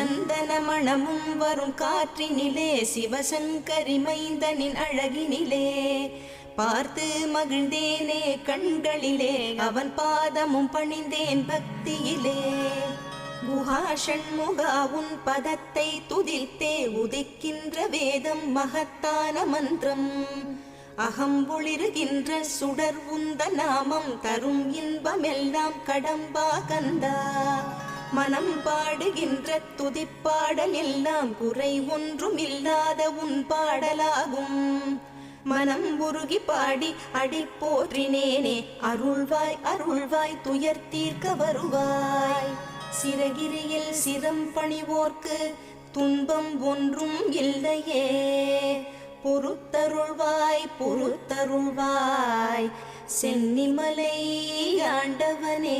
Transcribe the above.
சந்தன மணமும் வரும் காற்றினிலே சிவசங்கரி மைந்தனின் அழகினிலே பார்த்து மகிழ்ந்தேனே கண்களிலே அவன் பாதமும் பணிந்தேன் பக்தியிலே குஹா ஷண்முகா உன் பதத்தை துதித்தே உதிக்கின்ற வேதம் மகத்தான மந்திரம் அகம்பொளிருகின்ற சுடர் உந்த நாமம் தரும் இன்பமெல்லாம் கடம்பா கந்தா மனம் பாடுகின்ற துதிப்பாடல் எல்லாம் குறை ஒன்றும் இல்லாத உன் பாடலாகும் மனம் உருகி பாடி அடி போற்றினேனே அருள்வாய் அருள்வாய் துயர் தீர்க்க வருவாய் சிறகிரியில் சிரம் பணிவோர்க்கு துன்பம் ஒன்றும் இல்லையே பொறுத்தருள்வாய் பொறுத்தருள்வாய் சென்னிமலை ஆண்டவனே.